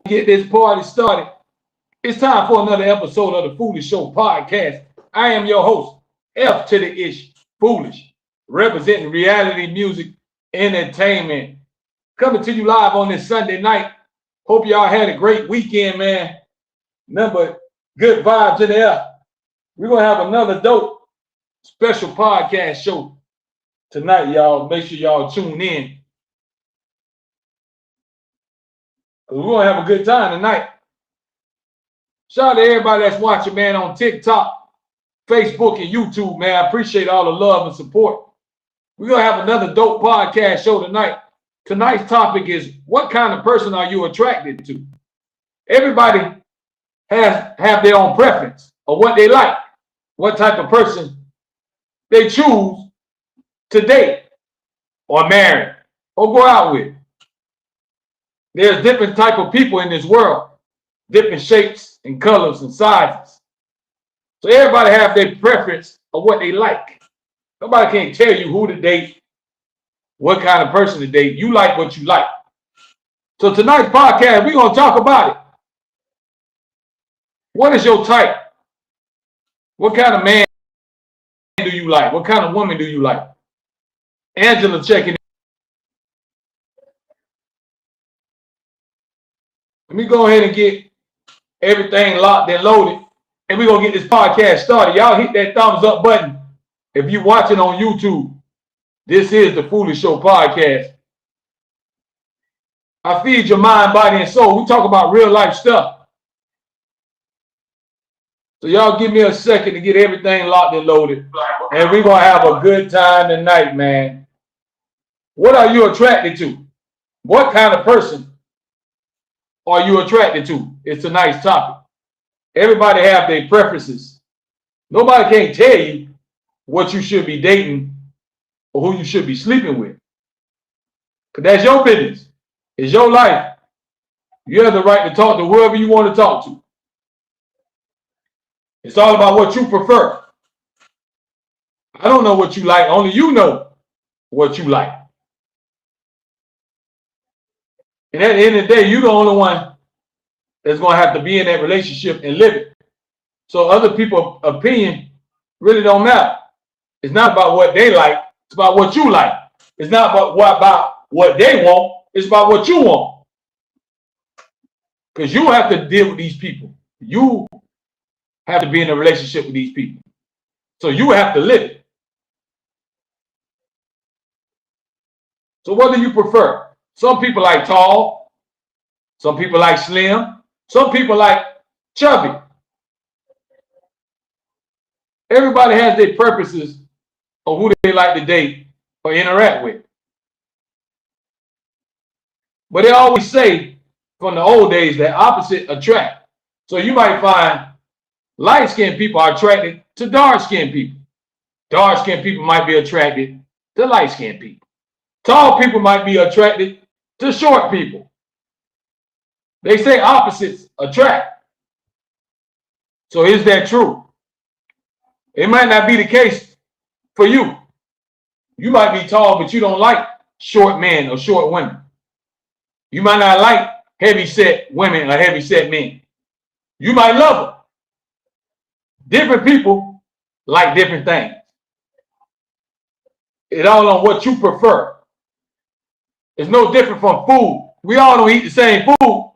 get this party started. It's time for another episode of the Foolish Show podcast. I am your host, F to the Ish, Foolish, representing reality music entertainment. Coming to you live on this Sunday night. Hope y'all had a great weekend, man. Remember, good vibes in the air. We're going to have another dope special podcast show tonight, y'all. Make sure y'all tune in. We're going to have a good time tonight. Shout out to everybody that's watching, man, on TikTok, Facebook, and YouTube, man. I appreciate all the love and support. We're going to have another dope podcast show tonight. Tonight's topic is, what kind of person are you attracted to? Everybody have their own preference of what they like, what type of person they choose to date or marry or go out with. There's different type of people in this world, different shapes and colors and sizes. So everybody have their preference of what they like. Nobody can tell you who to date, what kind of person to date. You like what you like. So tonight's podcast, we're going to talk about it. What is your type? What kind of man do you like? What kind of woman do you like? Angela checking in. Let me go ahead and get everything locked and loaded, and we're going to get this podcast started. Y'all hit that thumbs up button if you're watching on YouTube. This is the Foolish Show podcast. I feed your mind, body, and soul. We talk about real life stuff. So y'all give me a second to get everything locked and loaded, and we're going to have a good time tonight, man. What are you attracted to? What kind of person are you attracted to? It's a nice topic. Everybody have their preferences. Nobody can tell you what you should be dating or who you should be sleeping with. Because that's your business. It's your life. You have the right to talk to whoever you want to talk to. It's all about what you prefer. I don't know what you like. Only you know what you like. And at the end of the day, you're the only one that's going to have to be in that relationship and live it. So other people's opinion really don't matter. It's not about what they like. It's about what you like. It's not about what they want. It's about what you want. Because you have to deal with these people. You have to be in a relationship with these people. So you have to live it. So what do you prefer? Some people like tall. Some people like slim. Some people like chubby. Everybody has their preferences of who they like to date or interact with. But they always say from the old days that opposite attract. So you might find light-skinned people are attracted to dark-skinned people. Dark-skinned people might be attracted to light-skinned people. Tall people might be attracted to short people. They say opposites attract. So is that true? It might not be the case for you. You might be tall, but you don't like short men or short women. You might not like heavy-set women or heavy-set men. You might love them. Different people like different things. It all on what you prefer. It's no different from food. We all don't eat the same food.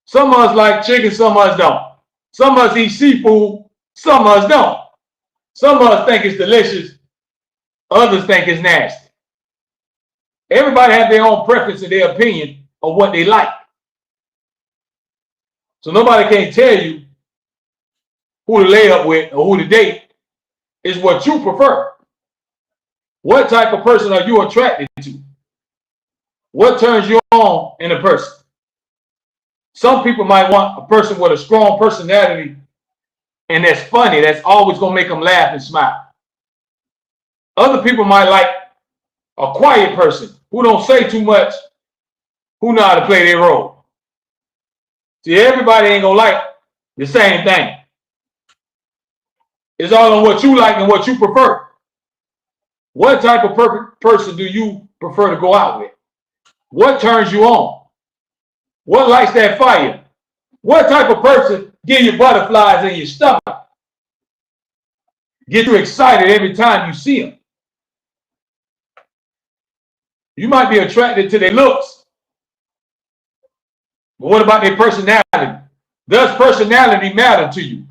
Some of us like chicken, some of us don't. Some of us eat seafood, some of us don't. Some of us think it's delicious, others think it's nasty. Everybody has their own preference and their opinion of what they like. So nobody can tell you who to lay up with or who to date. It's what you prefer. What type of person are you attracted to? What turns you on in a person? Some people might want a person with a strong personality and that's funny, that's always going to make them laugh and smile. Other people might like a quiet person who don't say too much, who know how to play their role. See, everybody ain't going to like the same thing. It's all on what you like and what you prefer. What type of person do you prefer to go out with? What turns you on? What lights that fire? What type of person give you butterflies in your stomach? Get you excited every time you see them. You might be attracted to their looks, but what about their personality? Does personality matter to you?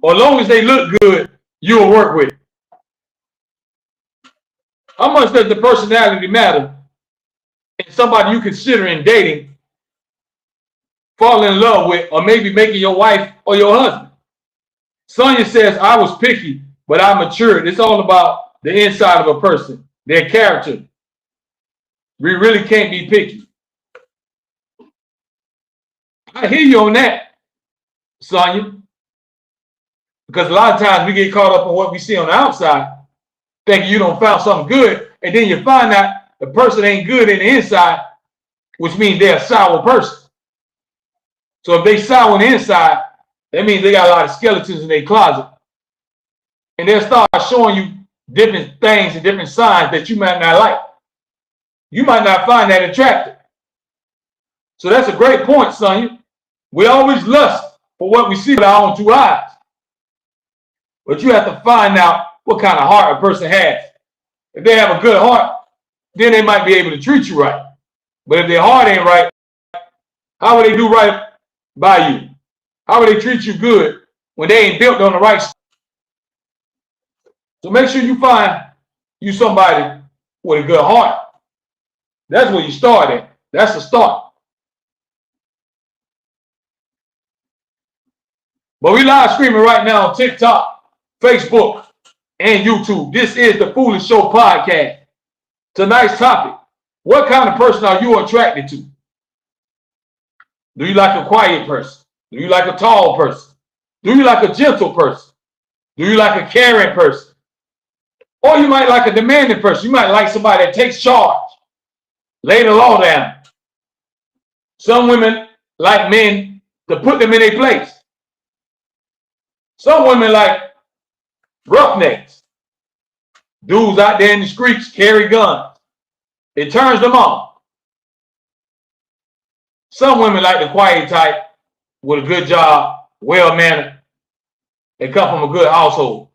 Or as long as they look good, you'll work with it. How much does the personality matter in somebody you consider in dating, fall in love with, or maybe making your wife or your husband? Sonia says, I was picky, but I matured. It's all about the inside of a person, their character. We really can't be picky. I hear you on that, Sonia. Because a lot of times we get caught up on what we see on the outside, thinking you don't found something good, and then you find out the person ain't good in the inside, which means they're a sour person. So if they sour on the inside, that means they got a lot of skeletons in their closet. And they'll start showing you different things and different signs that you might not like. You might not find that attractive. So that's a great point, Sonia. We always lust for what we see with our own two eyes. But you have to find out what kind of heart a person has. If they have a good heart, then they might be able to treat you right. But if their heart ain't right, how will they do right by you? How will they treat you good when they ain't built on the right stuff? So make sure you find you somebody with a good heart. That's where you start at. That's the start. But we live streaming right now on TikTok, Facebook, and YouTube. This is the Foolish Show podcast. Tonight's topic: what kind of person are you attracted to? Do you like a quiet person? Do you like a tall person? Do you like a gentle person? Do you like a caring person? Or you might like a demanding person. You might like somebody that takes charge, lay the law down. Some women like men to put them in their place. Some women like roughnecks. Dudes out there in the streets carry guns. It turns them on. Some women like the quiet type with a good job, well-mannered. They come from a good household.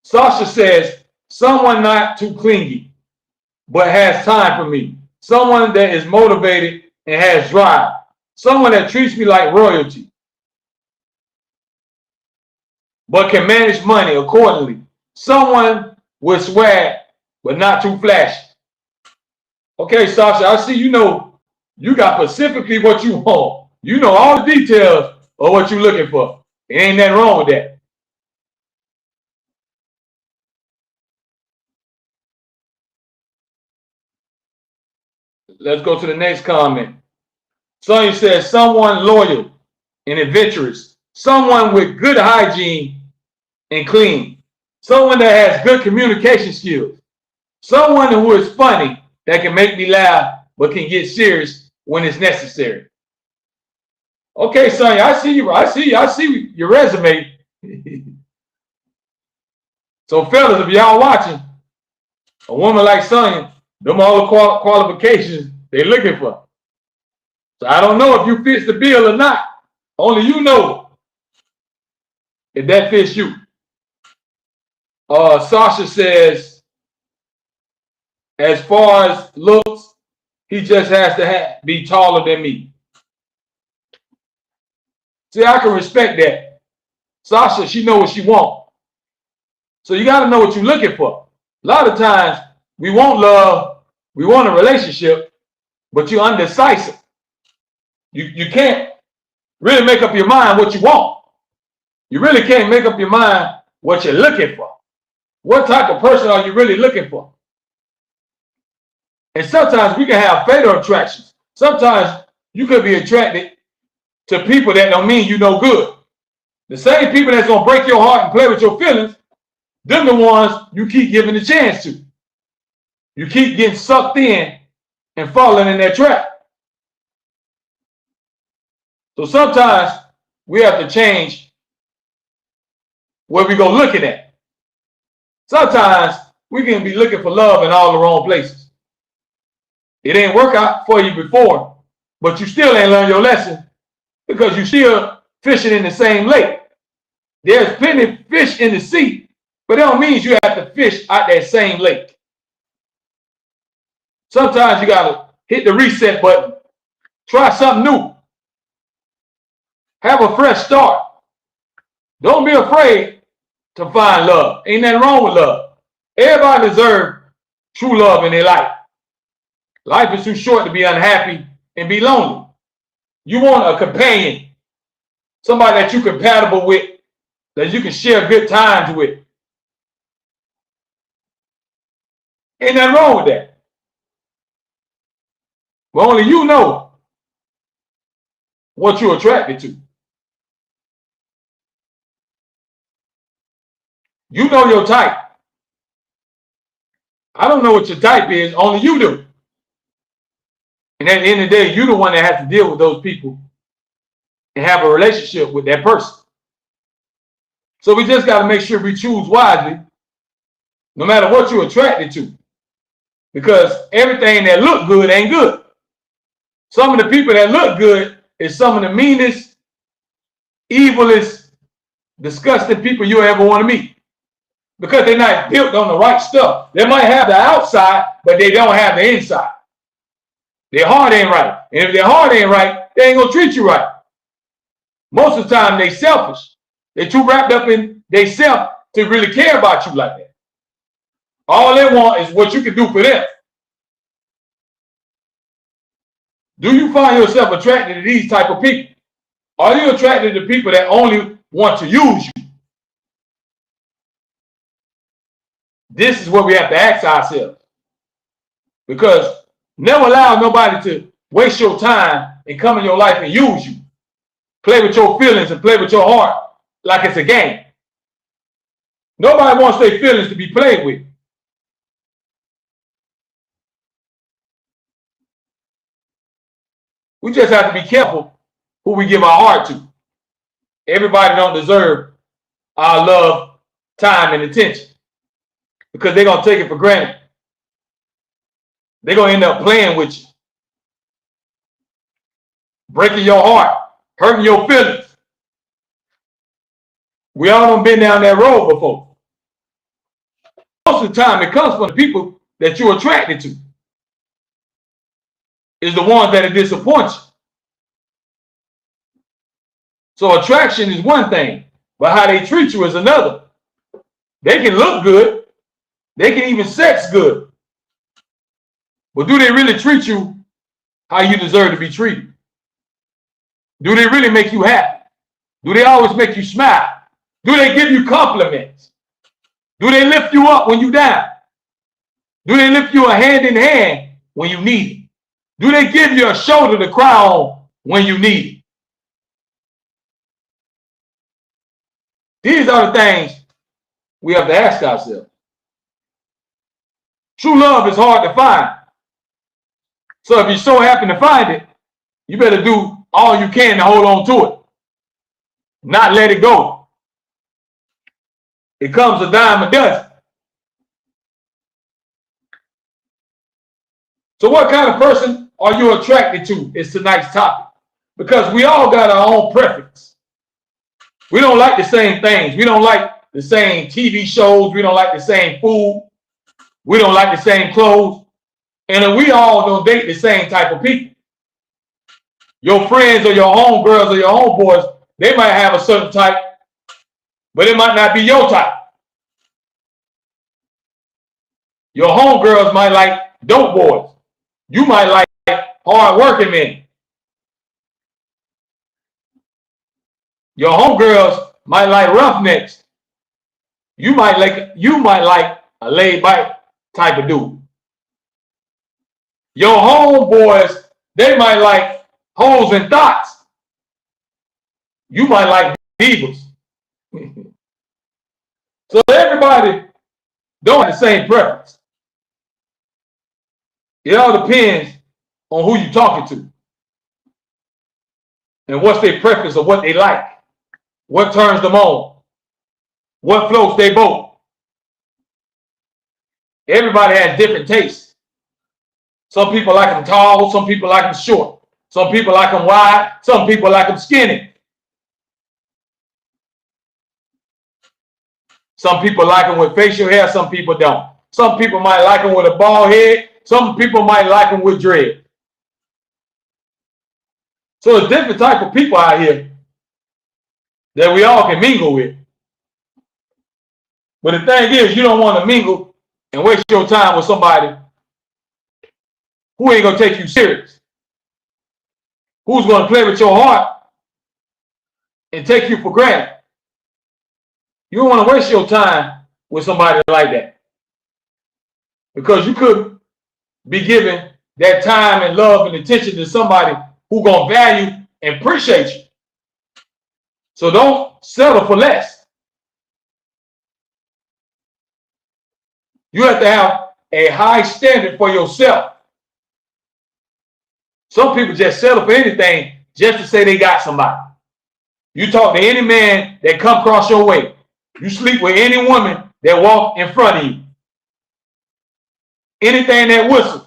Sasha says, someone not too clingy, but has time for me. Someone that is motivated and has drive. Someone that treats me like royalty, but can manage money accordingly. Someone with swag, but not too flashy. Okay, Sasha, I see you know you got specifically what you want. You know all the details of what you're looking for. There ain't nothing wrong with that. Let's go to the next comment. Sonia says, someone loyal and adventurous. Someone with good hygiene and clean. Someone that has good communication skills. Someone who is funny that can make me laugh but can get serious when it's necessary. Okay, Sonia, I see you. I see your resume. So, fellas, if y'all watching, a woman like Sonia, them all the qualifications they're looking for. So I don't know if you fits the bill or not. Only you know if that fits you. Sasha says, as far as looks, he just has to be taller than me. See, I can respect that. Sasha, she knows what she wants. So you got to know what you're looking for. A lot of times, we want love, we want a relationship, but you're undecisive. You can't really make up your mind what you want. You really can't make up your mind what you're looking for. What type of person are you really looking for? And sometimes we can have fatal attractions. Sometimes you could be attracted to people that don't mean you no good. The same people that's going to break your heart and play with your feelings, them the ones you keep giving the chance to. You keep getting sucked in and falling in that trap. So sometimes we have to change where we go looking at. Sometimes we can be looking for love in all the wrong places. It ain't work out for you before, but you still ain't learned your lesson because you still fishing in the same lake. There's plenty of fish in the sea, but that don't mean you have to fish out that same lake. Sometimes you gotta hit the reset button. Try something new. Have a fresh start. Don't be afraid to find love. Ain't nothing wrong with love. Everybody deserves true love in their life. Life is too short to be unhappy and be lonely. You want a companion, somebody that you're compatible with, that you can share good times with. Ain't nothing wrong with that. But only you know what you're attracted to. You know your type. I don't know what your type is, only you do. And at the end of the day, you're the one that has to deal with those people and have a relationship with that person. So we just got to make sure we choose wisely, no matter what you're attracted to. Because everything that look good ain't good. Some of the people that look good is some of the meanest, evilest, disgusting people you ever want to meet. Because they're not built on the right stuff. They might have the outside, but they don't have the inside. Their heart ain't right. And if their heart ain't right, they ain't gonna treat you right. Most of the time, they selfish. They're too wrapped up in themselves to really care about you like that. All they want is what you can do for them. Do you find yourself attracted to these type of people? Are you attracted to people that only want to use you? This is what we have to ask ourselves. Because never allow nobody to waste your time and come in your life and use you. Play with your feelings and play with your heart like it's a game. Nobody wants their feelings to be played with. We just have to be careful who we give our heart to. Everybody don't deserve our love, time, and attention because they're going to take it for granted. They're going to end up playing with you, breaking your heart, hurting your feelings. We all have been down that road before. Most of the time, it comes from the people that you're attracted to. Is the ones that disappoint you. So attraction is one thing, but how they treat you is another. They can look good. They can even sex good. But do they really treat you how you deserve to be treated? Do they really make you happy? Do they always make you smile? Do they give you compliments? Do they lift you up when you're down? Do they lift you a hand in hand when you need it? Do they give you a shoulder to cry on when you need it? These are the things we have to ask ourselves. True love is hard to find. So if you so happen to find it, you better do all you can to hold on to it. Not let it go. It comes a dime a dozen. So what kind of person are you attracted to is tonight's topic. Because we all got our own preference. We don't like the same things. We don't like the same TV shows. We don't like the same food. We don't like the same clothes. And we all don't date the same type of people. Your friends or your homegirls or your homeboys, they might have a certain type, but it might not be your type. Your homegirls might like dope boys. You might like hard-working men. Your homegirls might like roughnecks. You might like a laid-back type of dude. Your homeboys, they might like hoes and thoughts. You might like divas. So everybody don't have the same preference. It all depends on who you're talking to and what's their preference or what they like, what turns them on, what floats their boat. Everybody has different tastes. Some people like them tall, some people like them short. Some people like them wide. Some people like them skinny. Some people like them with facial hair. Some people don't. Some people might like them with a bald head. Some people might like them with dread. So it's different type of people out here that we all can mingle with. But the thing is, you don't want to mingle and waste your time with somebody who ain't going to take you serious. Who's going to play with your heart and take you for granted. You don't want to waste your time with somebody like that. Because you could be giving that time and love and attention to somebody who's going to value and appreciate you. So don't settle for less. You have to have a high standard for yourself. Some people just settle for anything just to say they got somebody. You talk to any man that come across your way. You sleep with any woman that walk in front of you. Anything that whistles.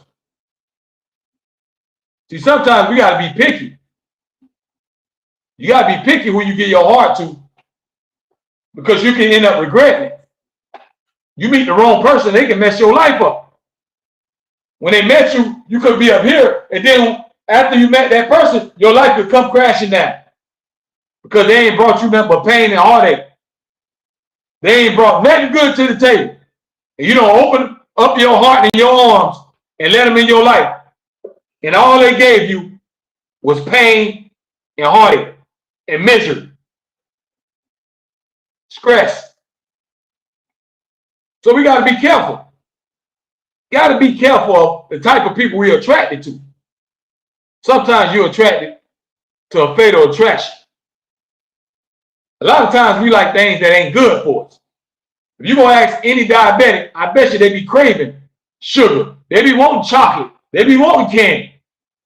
See, sometimes we got to be picky. You got to be picky who you give your heart to, because you can end up regretting it. You meet the wrong person, they can mess your life up. When they met you, you could be up here, and then after you met that person, your life could come crashing down. Because they ain't brought you nothing but pain and heartache. They ain't brought nothing good to the table. And you don't open up your heart and your arms and let them in your life. And all they gave you was pain and heartache and misery. Stress. So we got to be careful. Got to be careful of the type of people we're attracted to. Sometimes you're attracted to a fatal attraction. A lot of times we like things that ain't good for us. If you're going to ask any diabetic, I bet you they be craving sugar. They be wanting chocolate. They be wanting candy.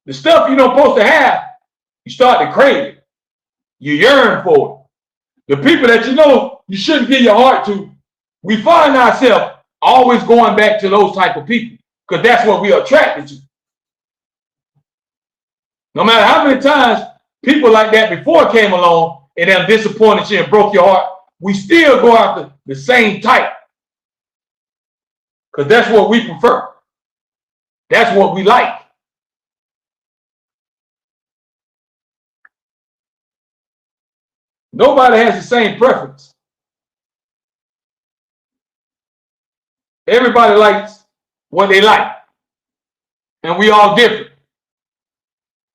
The stuff you're not supposed to have, you start to crave it. You yearn for it. The people that you know you shouldn't give your heart to, we find ourselves always going back to those type of people because that's what we are attracted to. No matter how many times people like that before came along and them disappointed you and broke your heart, we still go after the same type. Because that's what we prefer. That's what we like. Nobody has the same preference. Everybody likes what they like. And we all different.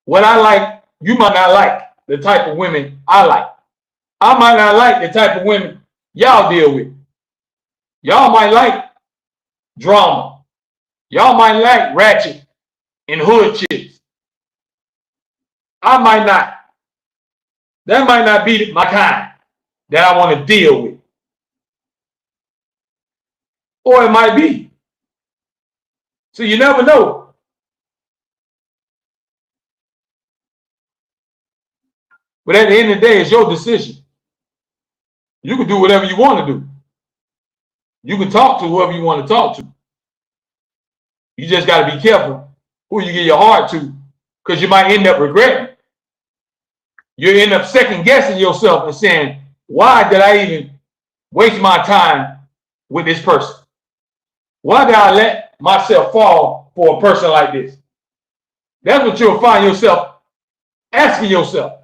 What I like, you might not like the type of women I like. I might not like the type of women y'all deal with. Y'all might like drama. Y'all might like ratchet and hood chicks. I might not. That might not be my kind that I want to deal with. Or it might be. So you never know. But at the end of the day, it's your decision. You can do whatever you want to do. You can talk to whoever you want to talk to. You just got to be careful who you give your heart to, because you might end up regretting. You end up second guessing yourself and saying, why did I even waste my time with this person? Why did I let myself fall for a person like this? That's what you'll find yourself asking yourself.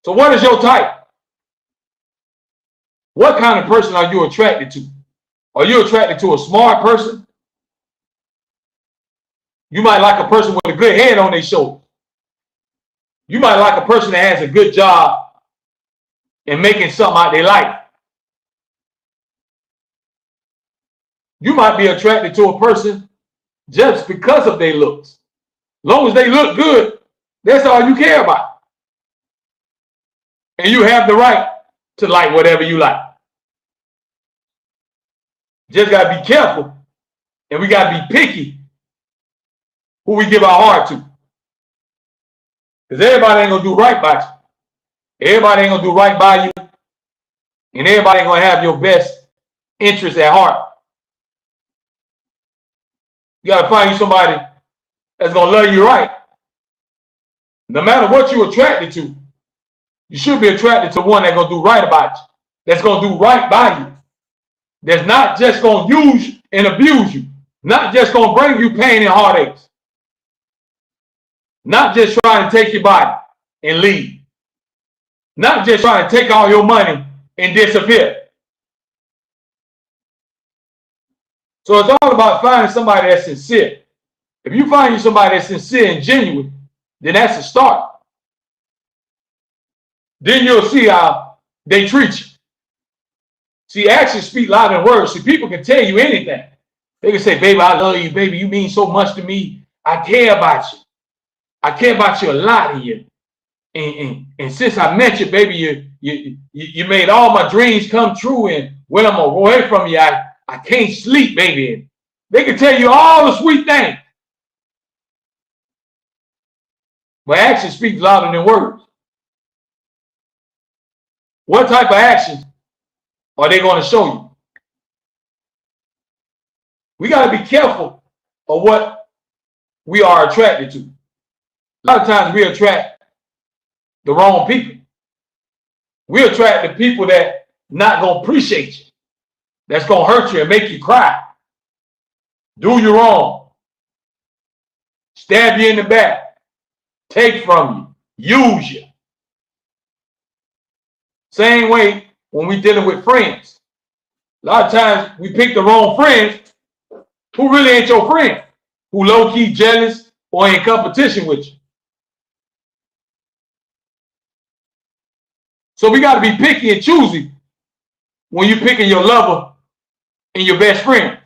So what is your type? What kind of person are you attracted to? Are you attracted to a smart person? You might like a person with a good head on their shoulders. You might like a person that has a good job and making something out of their life. You might be attracted to a person just because of their looks. As long as they look good, that's all you care about. And you have the right to like whatever you like. Just got to be careful. And we got to be picky who we give our heart to. Because everybody ain't going to do right by you. Everybody ain't going to do right by you. And everybody ain't going to have your best interest at heart. You got to find you somebody that's going to love you right. No matter what you're attracted to, you should be attracted to one that's going to do right about you, that's going to do right by you, that's not just going to use and abuse you, not just going to bring you pain and heartaches, not just trying to take your body and leave, not just trying to take all your money and disappear. So it's all about finding somebody that's sincere. If you find you somebody that's sincere and genuine, then that's a start. Then you'll see how they treat you. See, actions speak louder than words. See, people can tell you anything. They can say, baby, I love you, baby. You mean so much to me. I care about you. I care about you a lot of you. And since I met you, baby, you made all my dreams come true. And when I'm away from you, I can't sleep, baby. And they can tell you all the sweet things. But action speaks louder than words. What type of actions are they going to show you? We got to be careful of what we are attracted to. A lot of times we attract the wrong people. We attract the people that not going to appreciate you, that's going to hurt you and make you cry, do you wrong, stab you in the back, take from you, use you. Same way when we're dealing with friends. A lot of times we pick the wrong friends who really ain't your friend, who low-key jealous or in competition with you. So we got to be picky and choosy when you're picking your lover and your best friend.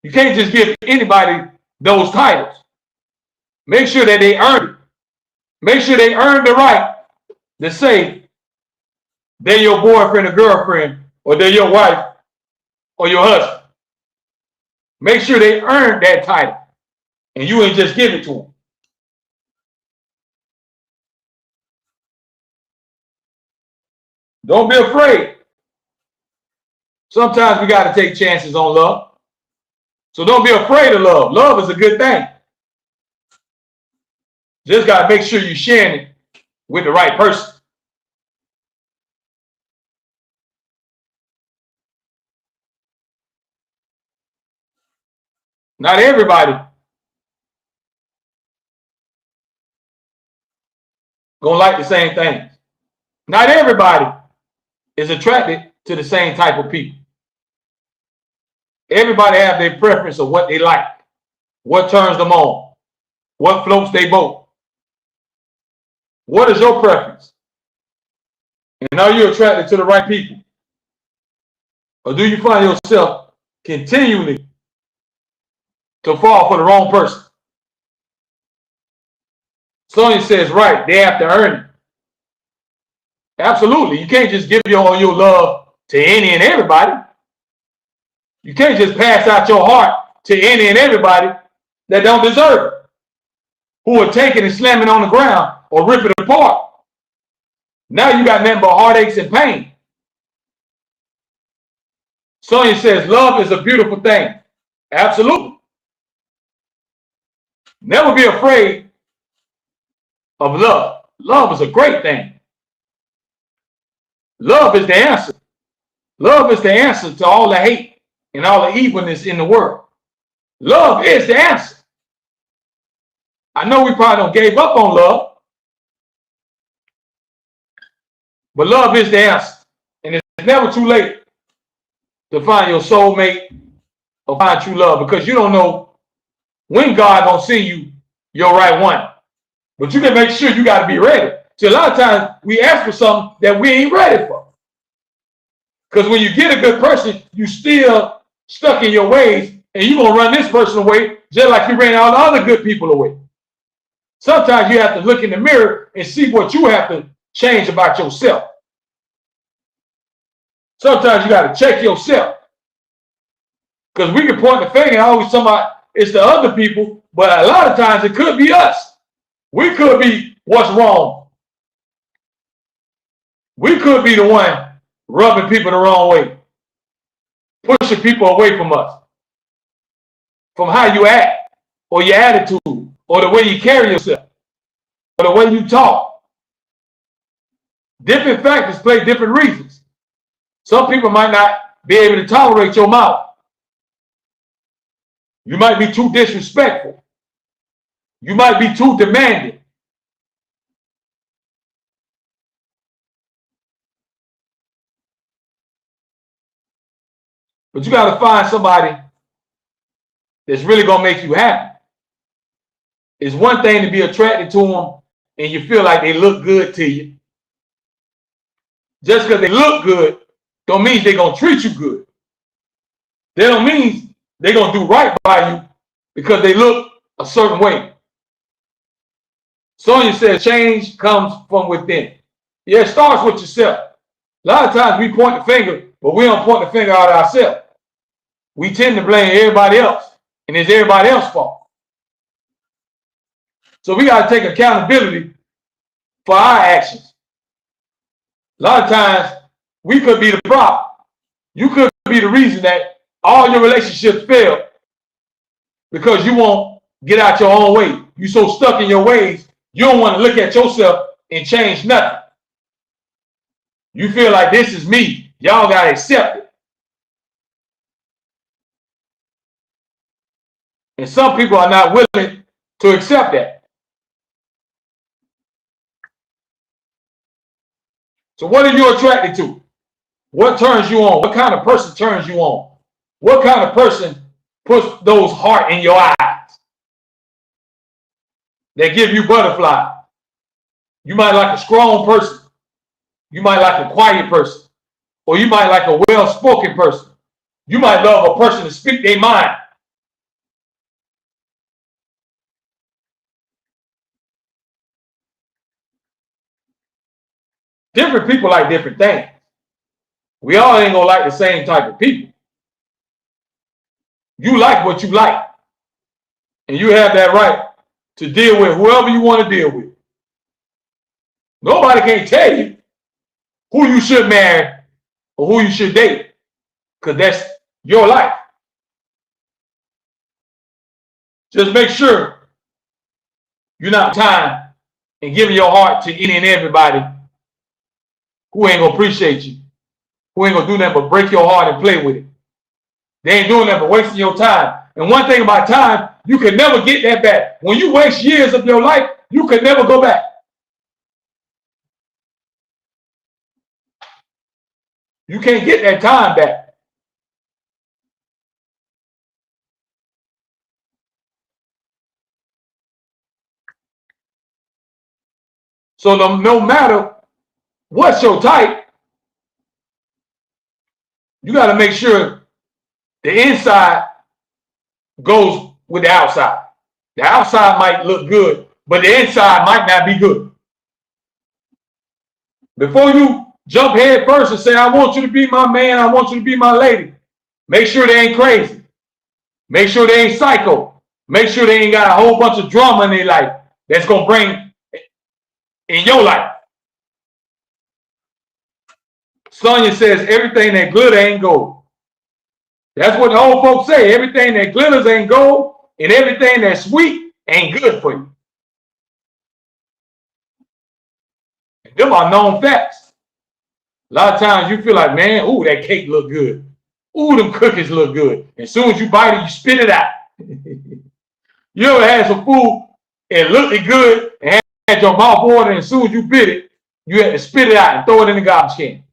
You can't just give anybody those titles. Make sure that they earn it. Make sure they earn the right to say they're your boyfriend or girlfriend, or they're your wife or your husband. Make sure they earn that title and you ain't just give it to them. Don't be afraid. Sometimes we got to take chances on love. So don't be afraid of love. Love is a good thing. Just got to make sure you're sharing it with the right person. Not everybody gonna like the same things. Not everybody is attracted to the same type of people. Everybody have their preference of what they like, what turns them on, what floats their boat. What is your preference? And are you attracted to the right people? Or do you find yourself continually to fall for the wrong person? Sonia says, right, they have to earn it. Absolutely. You can't just give all your love to any and everybody. You can't just pass out your heart to any and everybody that don't deserve it, who are taking and slamming on the ground or ripping it apart. Now you got nothing but heartaches and pain. Sonia says, love is a beautiful thing. Absolutely. Never be afraid of love. Love is a great thing. Love is the answer. Love is the answer to all the hate and all the evilness in the world. Love is the answer. I know we probably don't gave up on love, but love is the answer. And it's never too late to find your soulmate or find true love, because you don't know when God gonna send you your right one. But you can make sure you got to be ready. See, a lot of times we ask for something that we ain't ready for. Because when you get a good person, you still stuck in your ways, and you're going to run this person away just like you ran all the other good people away. Sometimes you have to look in the mirror and see what you have to change about yourself. Sometimes you got to check yourself. Because we can point the finger and always somebody, it's the other people, but a lot of times it could be us. We could be what's wrong. We could be the one rubbing people the wrong way, pushing people away from us, from how you act or your attitude. or the way you carry yourself, or the way you talk. Different factors play different reasons. Some people might not be able to tolerate your mouth. You might be too disrespectful. You might be too demanding. But you got to find somebody that's really going to make you happy. It's one thing to be attracted to them and you feel like they look good to you. Just because they look good don't mean they're going to treat you good. They don't mean they're going to do right by you because they look a certain way. Sonia says change comes from within. Yeah, it starts with yourself. A lot of times we point the finger, but we don't point the finger out at ourselves. We tend to blame everybody else, and it's everybody else's fault. So we got to take accountability for our actions. A lot of times we could be the problem. You could be the reason that all your relationships fail because you won't get out your own way. You're so stuck in your ways, you don't want to look at yourself and change nothing. You feel like this is me. Y'all got to accept it. And some people are not willing to accept that. So what are you attracted to? What turns you on? What kind of person turns you on? What kind of person puts those heart in your eyes that give you butterflies? You might like a strong person. You might like a quiet person. Or you might like a well-spoken person. You might love a person to speak their mind. Different people like different things. We all ain't gonna like the same type of people. You like what you like. And you have that right to deal with whoever you want to deal with. Nobody can tell you who you should marry or who you should date, because that's your life. Just make sure you're not time and giving your heart to any and everybody who ain't gonna appreciate you, who ain't gonna do nothing but break your heart and play with it. They ain't doing that but wasting your time. And one thing about time, you can never get that back. When you waste years of your life, you can never go back. You can't get that time back. So no matter what's your type, you got to make sure the inside goes with the outside. The outside might look good, but the inside might not be good. Before you jump head first and say, I want you to be my man, I want you to be my lady, make sure they ain't crazy. Make sure they ain't psycho. Make sure they ain't got a whole bunch of drama in their life that's going to bring in your life. Sonia says, everything that glitter ain't gold. That's what the old folks say. Everything that glitters ain't gold, and everything that's sweet ain't good for you. And them are known facts. A lot of times you feel like, man, ooh, that cake look good. Ooh, them cookies look good. As soon as you bite it, you spit it out. You ever had some food and looked good and had your mouth water, and as soon as you bit it, you had to spit it out and throw it in the garbage can?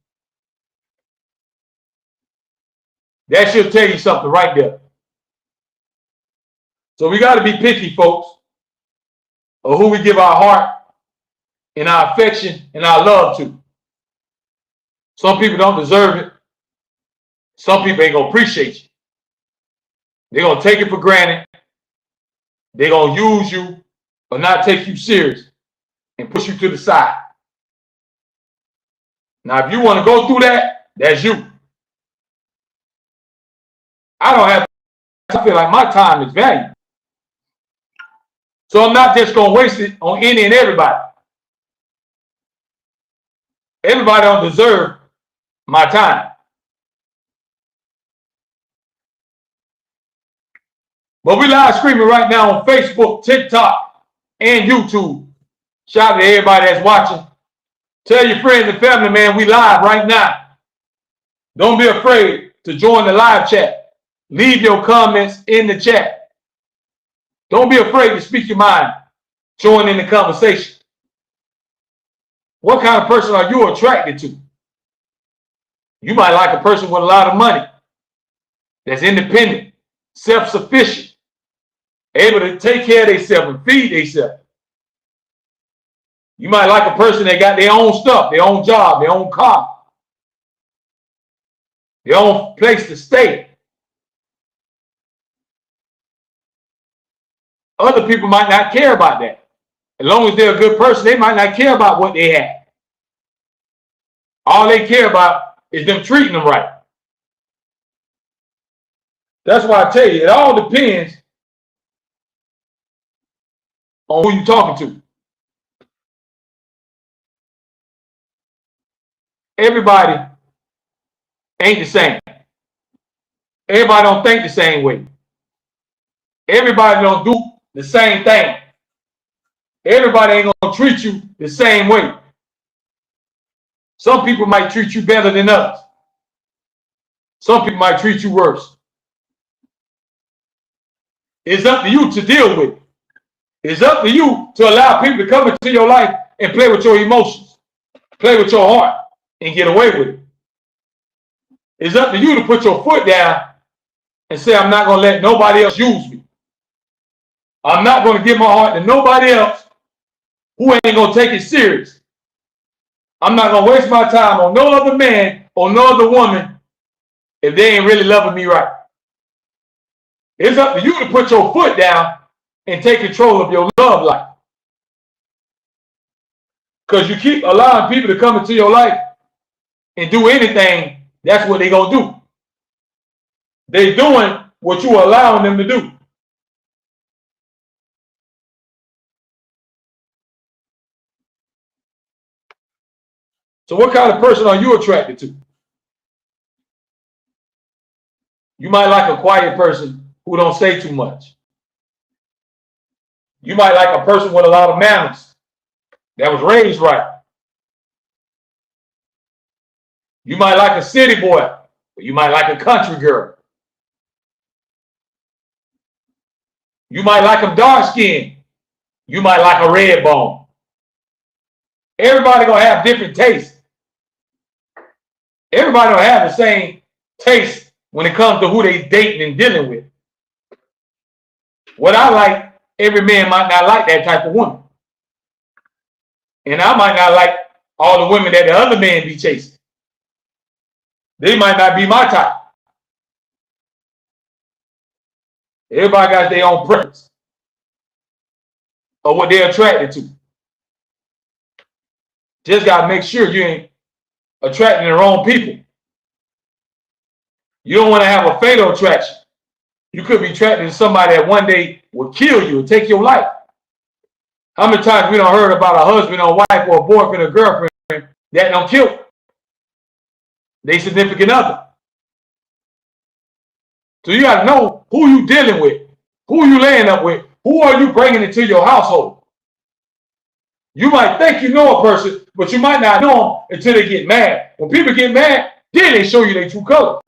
That should tell you something right there. So we got to be picky, folks, of who we give our heart and our affection and our love to. Some people don't deserve it. Some people ain't going to appreciate you. They're going to take it for granted. They're going to use you or not take you serious and push you to the side. Now, if you want to go through that, that's you. I feel like my time is valuable. So I'm not just going to waste it on any and everybody. Everybody don't deserve my time. But we live streaming right now on Facebook, TikTok, and YouTube. Shout out to everybody that's watching. Tell your friends and family, man, we live right now. Don't be afraid to join the live chat. Leave your comments in the chat. Don't be afraid to speak your mind. Join in the conversation. What kind of person are you attracted to? You might like a person with a lot of money, that's independent, self-sufficient, able to take care of themselves and feed themselves. You might like a person that got their own stuff, their own job, their own car, their own place to stay. Other people might not care about that. As long as they're a good person, they might not care about what they have. All they care about is them treating them right. That's why I tell you, it all depends on who you're talking to. Everybody ain't the same. Everybody don't think the same way. Everybody don't do the same thing. Everybody ain't gonna treat you the same way. Some people might treat you better than others. Some people might treat you worse. It's up to you to deal with it. It's up to you to allow people to come into your life and play with your emotions, play with your heart, and get away with it. It's up to you to put your foot down and say, I'm not going to let nobody else use me. I'm not going to give my heart to nobody else who ain't going to take it serious. I'm not going to waste my time on no other man or no other woman if they ain't really loving me right. It's up to you to put your foot down and take control of your love life. Because you keep allowing people to come into your life and do anything, that's what they're going to do. They're doing what you're allowing them to do. So what kind of person are you attracted to? You might like a quiet person who don't say too much. You might like a person with a lot of manners, that was raised right. You might like a city boy, or you might like a country girl. You might like them dark skinned. You might like a red bone. Everybody gonna have different tastes. Everybody don't have the same taste when it comes to who they dating and dealing with. What I like, every man might not like that type of woman. And I might not like all the women that the other men be chasing. They might not be my type. Everybody got their own preference of what they're attracted to. Just got to make sure you ain't attracting the wrong people. You don't want to have a fatal attraction. You could be attracted to somebody that one day will kill you and take your life. How many times we don't heard about a husband or wife or a boyfriend or girlfriend that don't kill their significant other? So you got to know who you dealing with, who you laying up with, who are you bringing into your household. You might think you know a person, but you might not know them until they get mad. When people get mad, then they show you their true color.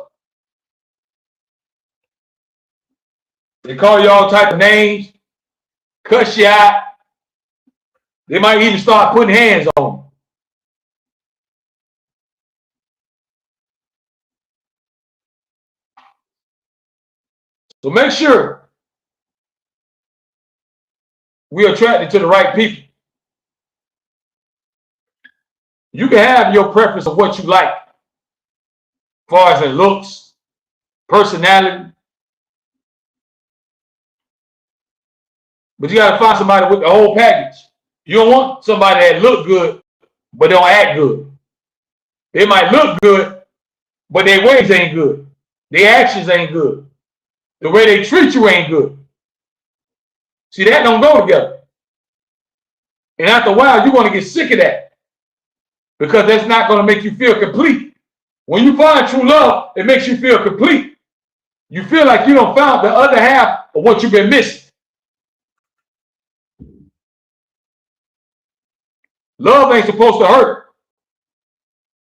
They call you all type of names, cuss you out. They might even start putting hands on you. So make sure we're attracted to the right people. You can have your preference of what you like, as far as in looks, personality. But you got to find somebody with the whole package. You don't want somebody that look good, but don't act good. They might look good, but their ways ain't good. Their actions ain't good. The way they treat you ain't good. See, that don't go together. And after a while, you're going to get sick of that. Because that's not going to make you feel complete. When you find true love, it makes you feel complete. You feel like you don't found the other half of what you've been missing. Love ain't supposed to hurt.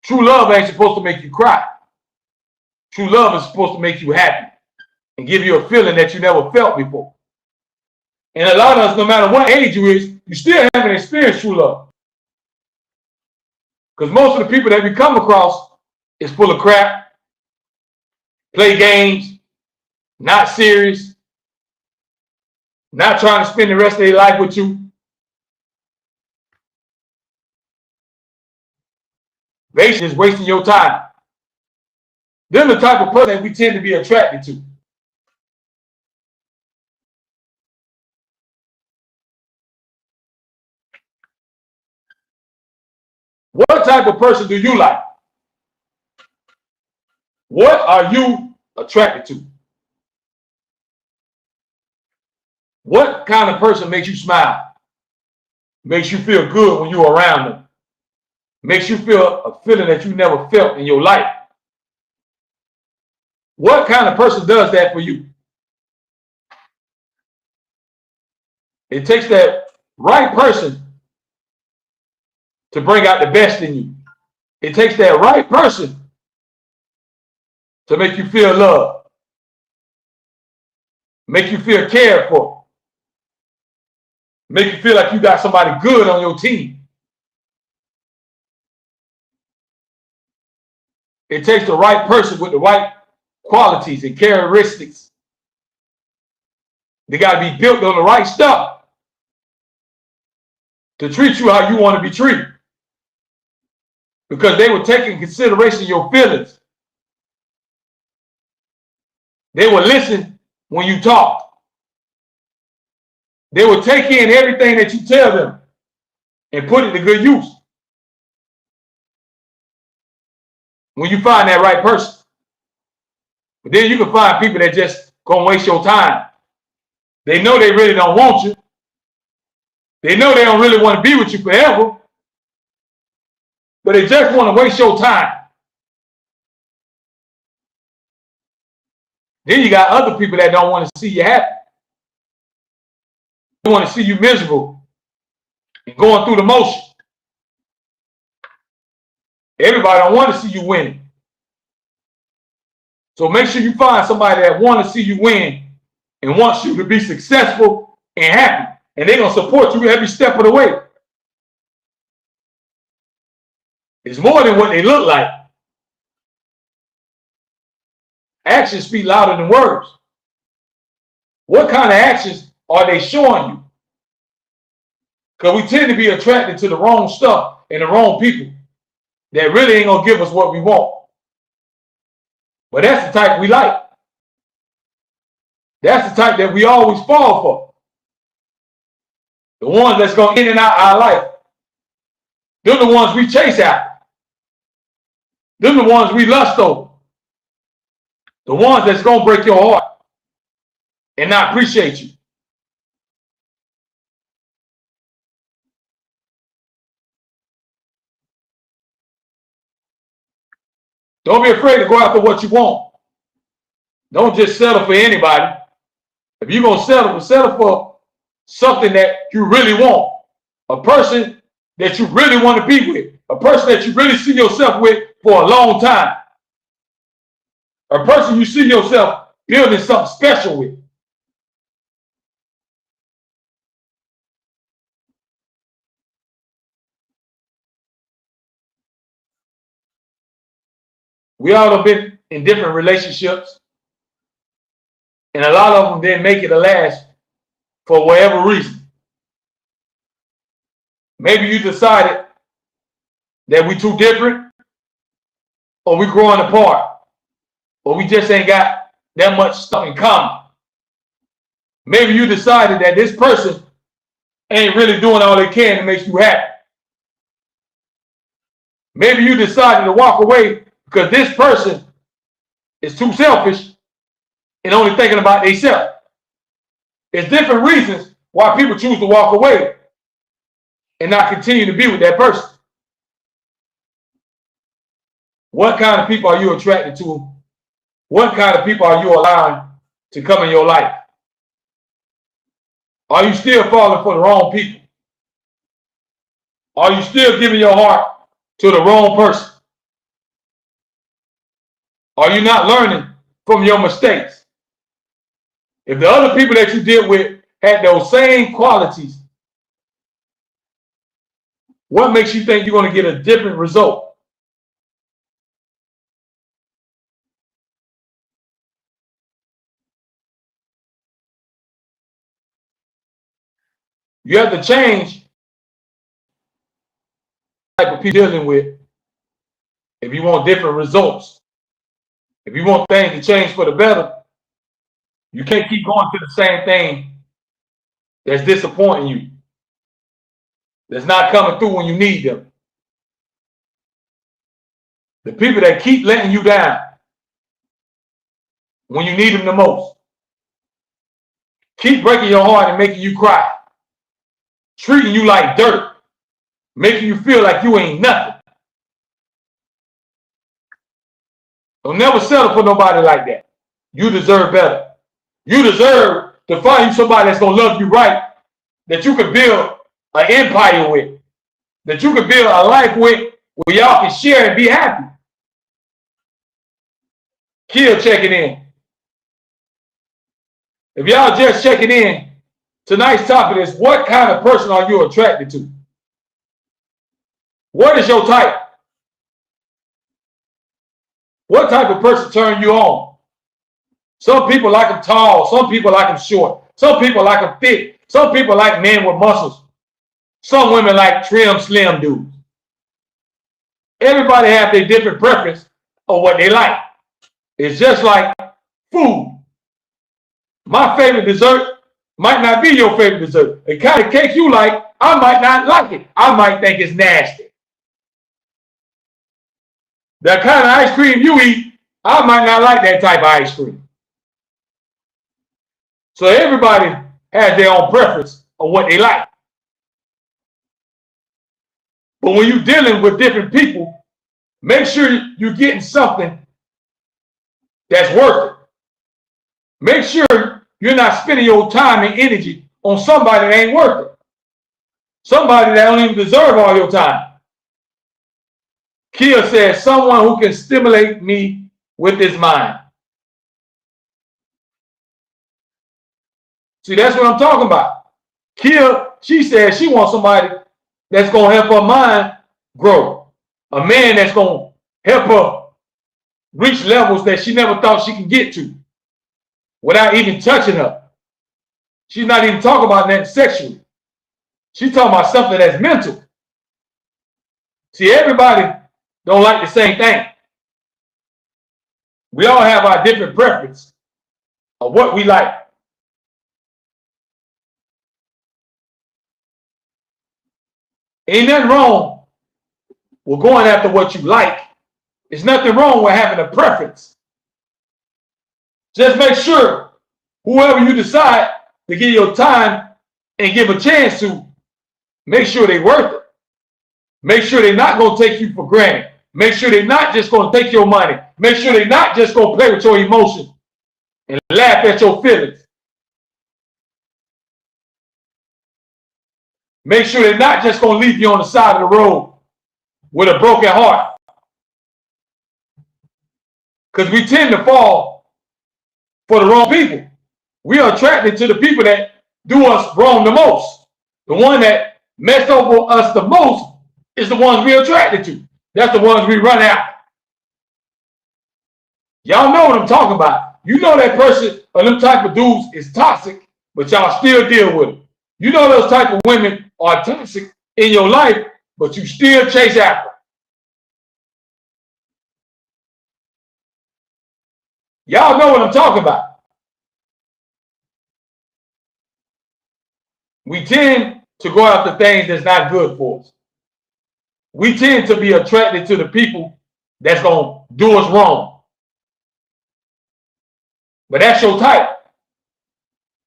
True love ain't supposed to make you cry. True love is supposed to make you happy and give you a feeling that you never felt before. And a lot of us, no matter what age you is, you still haven't experienced true love. Because most of the people that we come across is full of crap, play games, not serious, not trying to spend the rest of their life with you. Basically, just wasting your time. They're the type of person that we tend to be attracted to. What type of person do you like? What are you attracted to? What kind of person makes you smile? Makes you feel good when you're around them? Makes you feel a feeling that you never felt in your life? What kind of person does that for you? It takes that right person to bring out the best in you. It takes that right person to make you feel loved, make you feel cared for, make you feel like you got somebody good on your team. It takes the right person with the right qualities and characteristics. They got to be built on the right stuff to treat you how you want to be treated. Because they will take in consideration your feelings. They will listen when you talk. They will take in everything that you tell them and put it to good use. When you find that right person. But then you can find people that just gonna waste your time. They know they really don't want you. They know they don't really want to be with you forever. But they just want to waste your time. Then you got other people that don't want to see you happy. They want to see you miserable and going through the motion. Everybody don't want to see you winning. So make sure you find somebody that wants to see you win and wants you to be successful and happy. And they're going to support you every step of the way. It's more than what they look like. Actions speak louder than words. What kind of actions are they showing you? Because we tend to be attracted to the wrong stuff and the wrong people that really ain't going to give us what we want. But that's the type we like. That's the type that we always fall for. The ones that's going in and out our life. They're the ones we chase after. They're the ones we lust over. The ones that's going to break your heart and not appreciate you. Don't be afraid to go after what you want. Don't just settle for anybody. If you're going to settle for something that you really want. A person that you really want to be with. A person that you really see yourself with for a long time. A person you see yourself building something special with. We all have been in different relationships. And a lot of them didn't make it to last for whatever reason. Maybe you decided that we too different, or we growing apart, or we just ain't got that much stuff in common. Maybe you decided that this person ain't really doing all they can to make you happy. Maybe you decided to walk away because this person is too selfish and only thinking about themselves. There's different reasons why people choose to walk away and not continue to be with that person. What kind of people are you attracted to? What kind of people are you allowing to come in your life? Are you still falling for the wrong people? Are you still giving your heart to the wrong person? Are you not learning from your mistakes? If the other people that you deal with had those same qualities, what makes you think you're going to get a different result? You have to change the type of people you're dealing with if you want different results. If you want things to change for the better, you can't keep going to the same thing that's disappointing you, that's not coming through when you need them. The people that keep letting you down when you need them the most, keep breaking your heart and making you cry, treating you like dirt, making you feel like you ain't nothing. Don't never settle for nobody like that. You deserve better. You deserve to find you somebody that's going to love you right, that you can build an empire with, that you can build a life with where y'all can share and be happy. Kill checking in. If y'all just checking in, tonight's topic is, what kind of person are you attracted to? What is your type? What type of person turn you on? Some people like them tall. Some people like them short. Some people like them thick. Some people like men with muscles. Some women like trim, slim dudes. Everybody have their different preference of what they like. It's just like food. My favorite dessert might not be your favorite dessert. The kind of cake you like, I might not like it. I might think it's nasty. The kind of ice cream you eat, I might not like that type of ice cream. So everybody has their own preference of what they like. But when you're dealing with different people, make sure you're getting something that's worth it. Make sure you're not spending your time and energy on somebody that ain't worth it. Somebody that don't even deserve all your time. Kia says, someone who can stimulate me with his mind. See, that's what I'm talking about. Kia, she says she wants somebody that's going to help her mind grow. A man that's going to help her reach levels that she never thought she could get to without even touching her. She's not even talking about that sexually. She's talking about something that's mental. See, everybody don't like the same thing. We all have our different preference of what we like. Ain't nothing wrong with going after what you like. There's nothing wrong with having a preference. Just make sure whoever you decide to give your time and give a chance to, make sure they're worth it. Make sure they're not going to take you for granted. Make sure they're not just going to take your money. Make sure they're not just going to play with your emotions and laugh at your feelings. Make sure they're not just going to leave you on the side of the road with a broken heart. Because we tend to fall for the wrong people. We are attracted to the people that do us wrong the most. The one that mess over us the most is the ones we're attracted to. That's the ones we run out. Y'all know what I'm talking about. You know that person or them type of dudes is toxic, but y'all still deal with them. You know those type of women are toxic in your life, but you still chase after. Y'all know what I'm talking about. We tend to go after things that's not good for us. We tend to be attracted to the people that's going to do us wrong. But that's your type.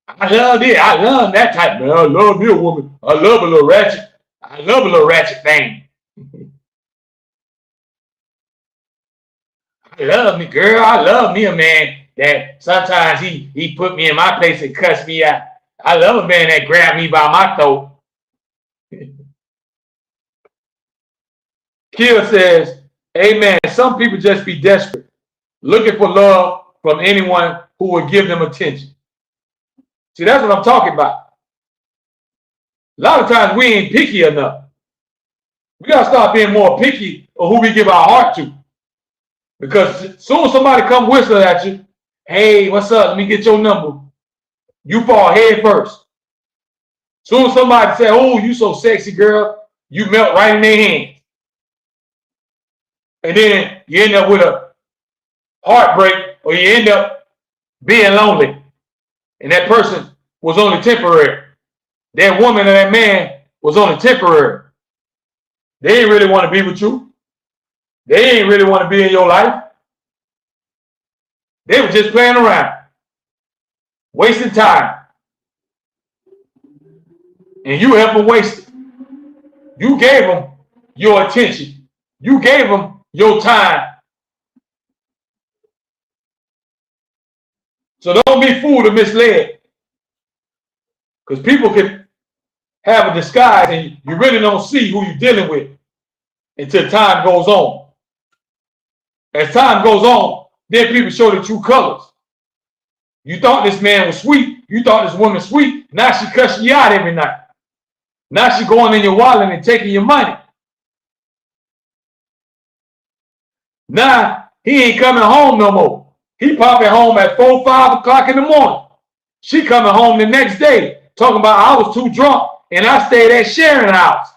I love it. I love that type, man. I love me a woman. I love a little ratchet. I love a little ratchet thing. I love me, girl. I love me a man that sometimes he put me in my place and cuss me out. I love a man that grabbed me by my throat. Kia says, amen. Some people just be desperate, looking for love from anyone who will give them attention. See, that's what I'm talking about. A lot of times we ain't picky enough. We got to start being more picky of who we give our heart to. Because soon as somebody come whistle at you, hey, what's up? Let me get your number. You fall head first. Soon as somebody say, oh, you so sexy, girl, you melt right in their hands. And then you end up with a heartbreak, or you end up being lonely. And that person was only temporary. That woman or that man was only temporary. They ain't really want to be with you. They ain't really want to be in your life. They were just playing around, wasting time. And you helped them waste it. You gave them your attention. You gave them your time. So don't be fooled or misled. Because people can have a disguise and you really don't see who you're dealing with until time goes on. As time goes on, then people show the true colors. You thought this man was sweet. You thought this woman was sweet. Now she cussing you out every night. Now she going in your wallet and taking your money. Now he ain't coming home no more. He popping home at 4, 5 o'clock in the morning. She coming home the next day talking about I was too drunk and I stayed at Sharon house.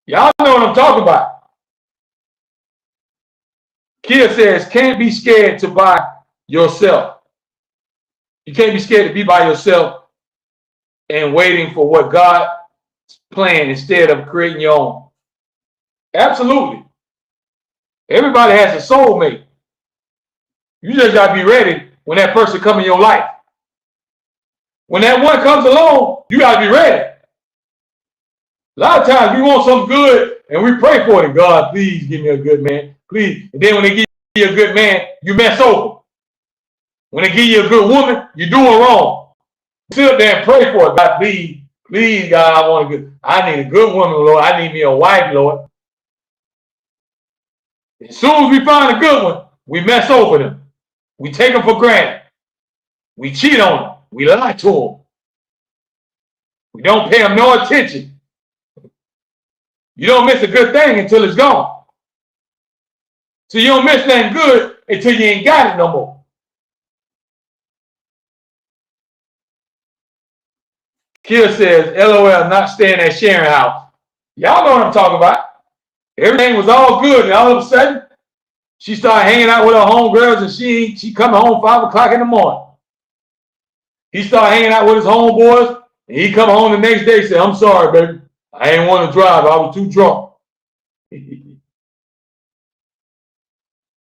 Y'all know what I'm talking about. Kia says, can't be scared to by yourself. You can't be scared to be by yourself and waiting for what God's plan instead of creating your own. Absolutely. Everybody has a soulmate. You just got to be ready when that person comes in your life. When that one comes along, you got to be ready. A lot of times we want something good and we pray for it. God, please give me a good man. Please. And then when they give you a good man, you mess over. When they give you a good woman, you're doing wrong. Sit up there and pray for it. God, please, God, I need a good woman, Lord. I need me a wife, Lord. As soon as we find a good one, we mess over them. We take them for granted. We cheat on them. We lie to them. We don't pay them no attention. You don't miss a good thing until it's gone. So you don't miss nothing good until you ain't got it no more. Kia says, LOL, not staying at Sharon house. Y'all know what I'm talking about. Everything was all good, and all of a sudden, she started hanging out with her homegirls, and she coming home 5 o'clock in the morning. He started hanging out with his homeboys, and he come home the next day and said, I'm sorry, baby. I ain't want to drive. I was too drunk.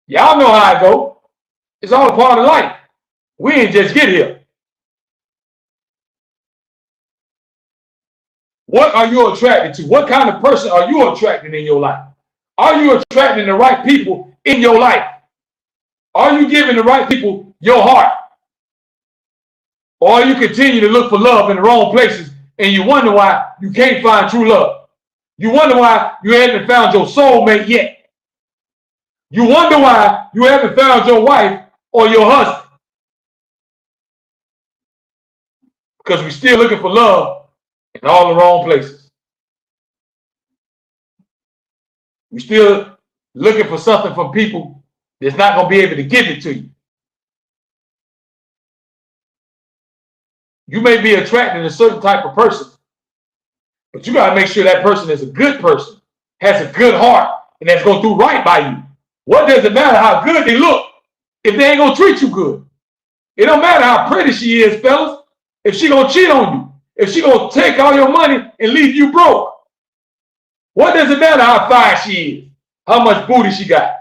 Y'all know how it go. It's all a part of life. We ain't just get here. What are you attracted to? What kind of person are you attracting in your life? Are you attracting the right people in your life? Are you giving the right people your heart? Or are you continue to look for love in the wrong places and you wonder why you can't find true love? You wonder why you haven't found your soulmate yet. You wonder why you haven't found your wife or your husband. Because we're still looking for love in all the wrong places. We're still looking for something from people that's not going to be able to give it to you. You may be attracted to a certain type of person, but you got to make sure that person is a good person, has a good heart, and that's going to do right by you. What does it matter how good they look if they ain't going to treat you good? It don't matter how pretty she is, fellas, if she going to cheat on you, if she going to take all your money and leave you broke. What does it matter how fine she is, how much booty she got,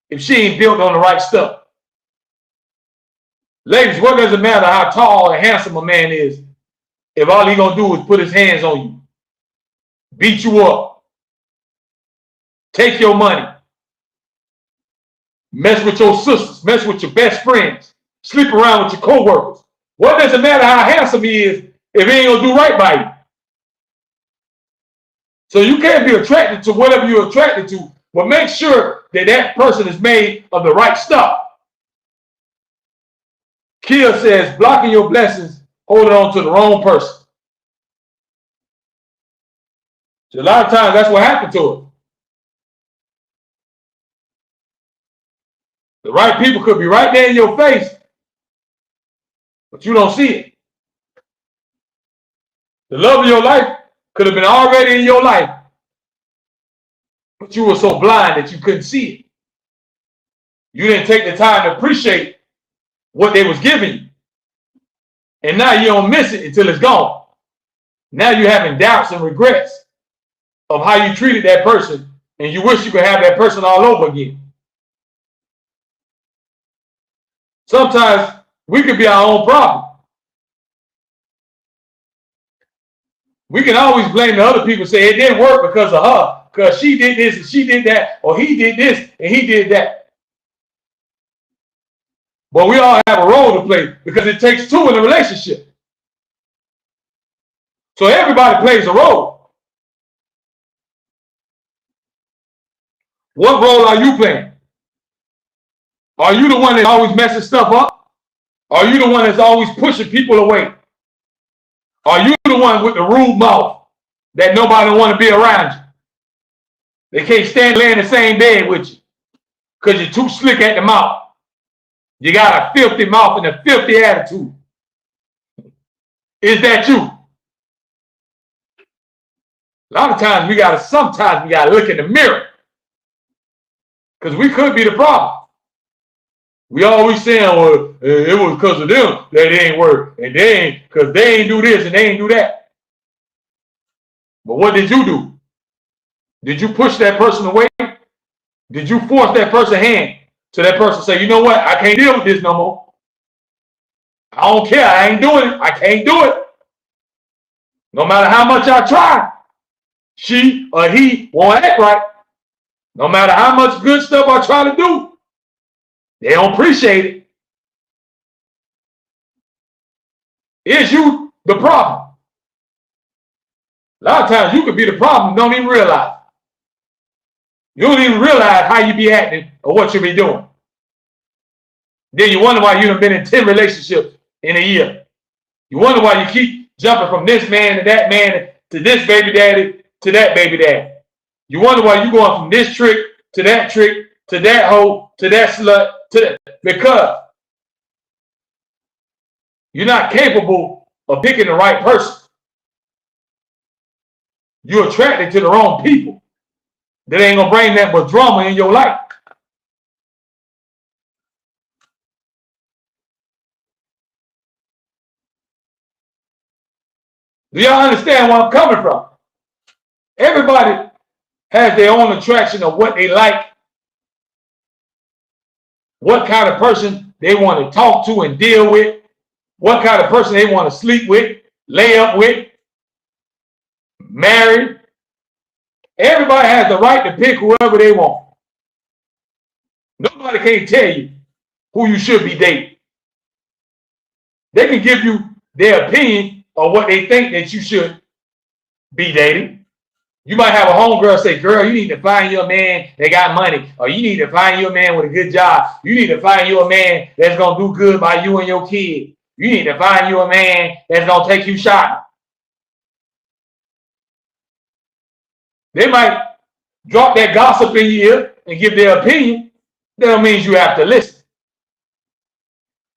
if she ain't built on the right stuff? Ladies, what does it matter how tall and handsome a man is if all he gonna do is put his hands on you, beat you up, take your money, mess with your sisters, mess with your best friends, sleep around with your co-workers? What does it matter how handsome he is if he ain't gonna do right by you? So you can't be attracted to whatever you're attracted to, but make sure that that person is made of the right stuff. Kia says, blocking your blessings, holding on to the wrong person. So a lot of times that's what happened to us. The right people could be right there in your face, but you don't see it. The love of your life could have been already in your life, but you were so blind that you couldn't see it. You didn't take the time to appreciate what they was giving you. And now you don't miss it until it's gone. Now you're having doubts and regrets of how you treated that person, and you wish you could have that person all over again. Sometimes we could be our own problem. We can always blame the other people, say it didn't work because of her, because she did this and she did that, or he did this and he did that. But we all have a role to play because it takes two in a relationship. So everybody plays a role. What role are you playing? Are you the one that always messes stuff up? Are you the one that's always pushing people away? Are you the one with the rude mouth that nobody want to be around you? They can't stand laying in the same bed with you because you're too slick at the mouth. You got a filthy mouth and a filthy attitude. Is that you? A lot of times sometimes we gotta look in the mirror, because we could be the problem. We always saying, well, it was because of them that it ain't work, and they ain't, because they ain't do this and they ain't do that. But what did you do? Did you push that person away? Did you force that person's hand to that person say, you know what, I can't deal with this no more. I don't care, I ain't doing it, I can't do it. No matter how much I try, she or he won't act right. No matter how much good stuff I try to do, they don't appreciate it. Is you the problem? A lot of times you could be the problem, don't even realize. You don't even realize how you be acting or what you be doing. Then you wonder why you done been in 10 relationships in a year. You wonder why you keep jumping from this man to that man to this baby daddy to that baby daddy. You wonder why you going from this trick to that hoe, to that slut, to that, because you're not capable of picking the right person. You're attracted to the wrong people that ain't gonna bring that but drama in your life. Do y'all understand where I'm coming from? Everybody has their own attraction of what they like, what kind of person they want to talk to and deal with, what kind of person they want to sleep with, lay up with, marry. Everybody has the right to pick whoever they want. Nobody can tell you who you should be dating. They can give you their opinion of what they think that you should be dating. You might have a homegirl say, girl, you need to find you a man that got money, or you need to find you a man with a good job. You need to find you a man that's going to do good by you and your kid. You need to find you a man that's going to take you shopping. They might drop that gossip in your ear and give their opinion. That means you have to listen.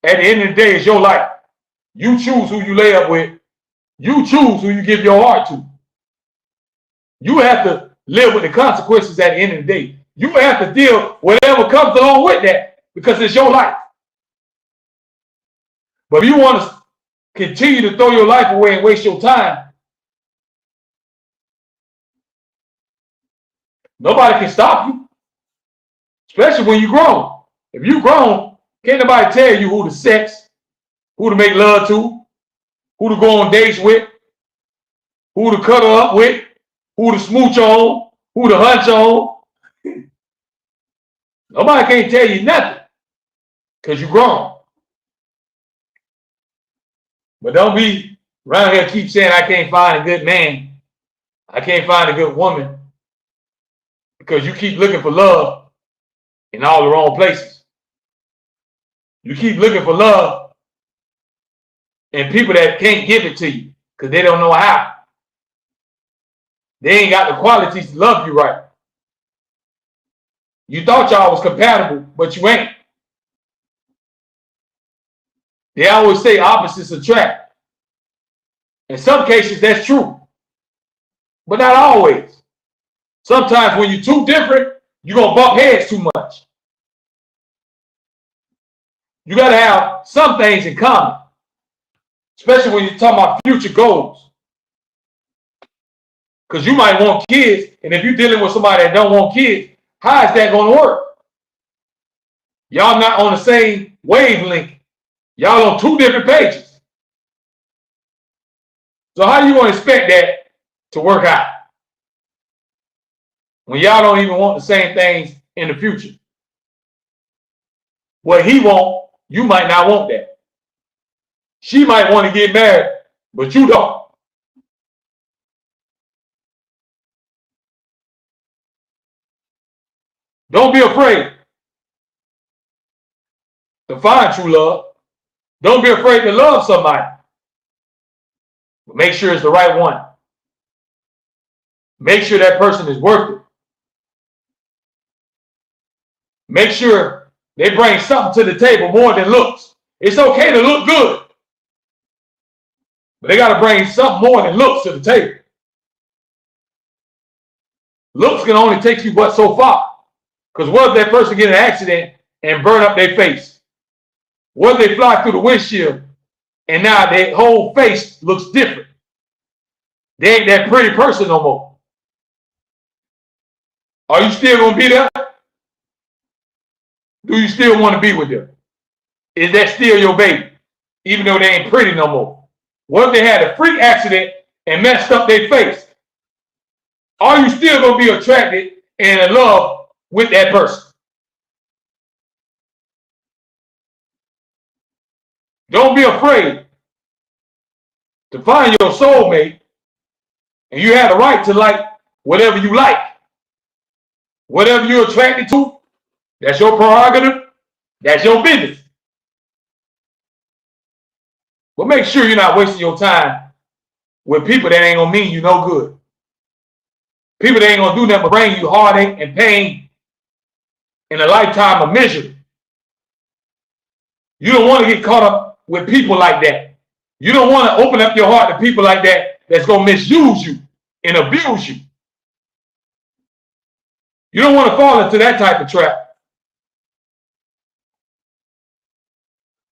At the end of the day, it's your life. You choose who you lay up with. You choose who you give your heart to. You have to live with the consequences at the end of the day. You have to deal with whatever comes along with that, because it's your life. But if you want to continue to throw your life away and waste your time, nobody can stop you, especially when you're grown. If you're grown, can't nobody tell you who to sex, who to make love to, who to go on dates with, who to cuddle up with, who to smooch on, who to hunch on. Nobody can't tell you nothing because you're grown. But don't be around here keep saying I can't find a good man. I can't find a good woman because you keep looking for love in all the wrong places. You keep looking for love in people that can't give it to you because they don't know how. They ain't got the qualities to love you right. You thought y'all was compatible, but you ain't. They always say opposites attract. In some cases, that's true, but not always. Sometimes when you're too different, you're going to bump heads too much. You got to have some things in common, especially when you're talking about future goals. Because you might want kids, and if you're dealing with somebody that don't want kids, how is that going to work? Y'all not on the same wavelength. Y'all on two different pages. So how you going to expect that to work out when y'all don't even want the same things in the future? What he want, you might not want that. She might want to get married, but you don't. Don't be afraid to find true love. Don't be afraid to love somebody. But make sure it's the right one. Make sure that person is worth it. Make sure they bring something to the table more than looks. It's okay to look good, but they got to bring something more than looks to the table. Looks can only take you but so far. Because what if that person get in an accident and burn up their face? What if they fly through the windshield and now their whole face looks different? They ain't that pretty person no more. Are you still going to be there? Do you still want to be with them? Is that still your baby? Even though they ain't pretty no more. What if they had a freak accident and messed up their face? Are you still going to be attracted and in love with that person? Don't be afraid to find your soulmate, and you have the right to like whatever you like. Whatever you're attracted to, that's your prerogative, that's your business. But make sure you're not wasting your time with people that ain't gonna mean you no good. People that ain't gonna do nothing but bring you heartache and pain in a lifetime of misery. You don't want to get caught up with people like that. You don't want to open up your heart to people like that that's gonna misuse you and abuse you. You don't want to fall into that type of trap.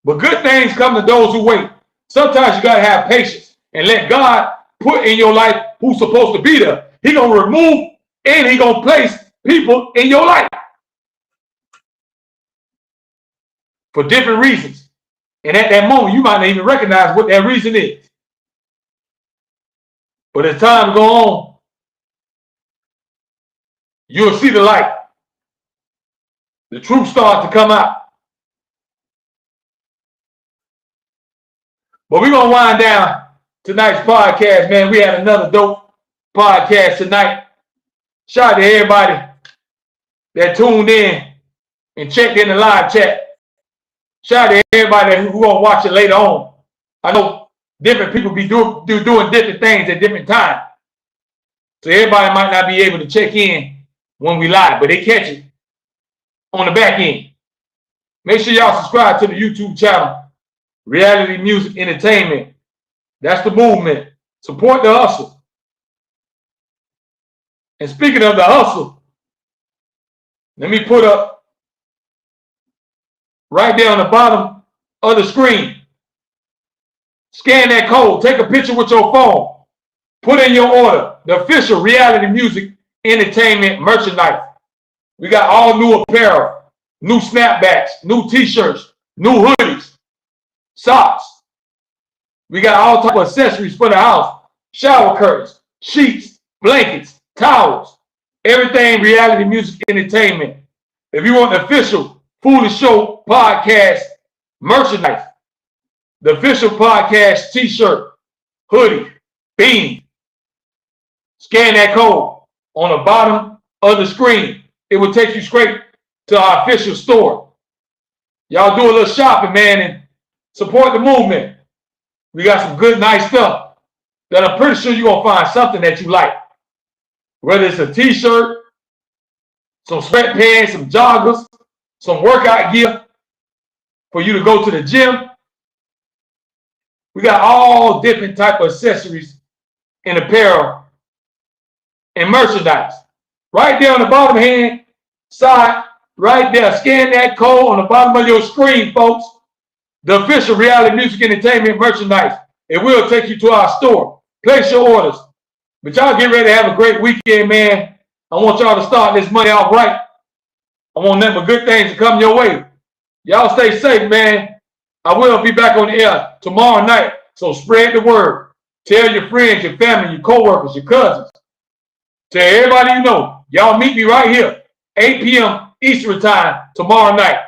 But good things come to those who wait. Sometimes you got to have patience and let God put in your life who's supposed to be there. He going to remove and he going to place people in your life for different reasons. And at that moment, you might not even recognize what that reason is. But as time goes on, you'll see the light. The truth starts to come out. But we're going to wind down tonight's podcast, man. We had another dope podcast tonight. Shout out to everybody that tuned in and checked in the live chat. Shout out to everybody who's going to watch it later on. I know different people be doing different things at different times. So everybody might not be able to check in when we live, but they catch it on the back end. Make sure y'all subscribe to the YouTube channel, Reality Music Entertainment. That's the movement. Support the hustle. And speaking of the hustle, let me put up right there on the bottom of the screen. Scan that code. Take a picture with your phone. Put in your order. The official Reality Music Entertainment merchandise. We got all new apparel, new snapbacks, new t-shirts, new hoodies, socks. We got all type of accessories for the house. Shower curtains, sheets, blankets, towels. Everything Reality Music Entertainment. If you want the official Foolish Show podcast merchandise, the official podcast t-shirt, hoodie, beanie, Scan that code on the bottom of the screen. It will take you straight to our official store. Y'all do a little shopping, man, and support the movement. We got some good, nice stuff that I'm pretty sure you're going to find something that you like. Whether it's a t-shirt, some sweatpants, some joggers, some workout gear for you to go to the gym. We got all different type of accessories and apparel and merchandise. Right there on the bottom hand side, right there, scan that code on the bottom of your screen, folks. The official Reality Music Entertainment merchandise. It will take you to our store. Place your orders. But y'all get ready to have a great weekend, man. I want y'all to start this money off right. I want nothing but good things to come your way. Y'all stay safe, man. I will be back on the air tomorrow night. So spread the word. Tell your friends, your family, your co-workers, your cousins. Tell everybody you know. Y'all meet me right here, 8 p.m. Eastern time tomorrow night.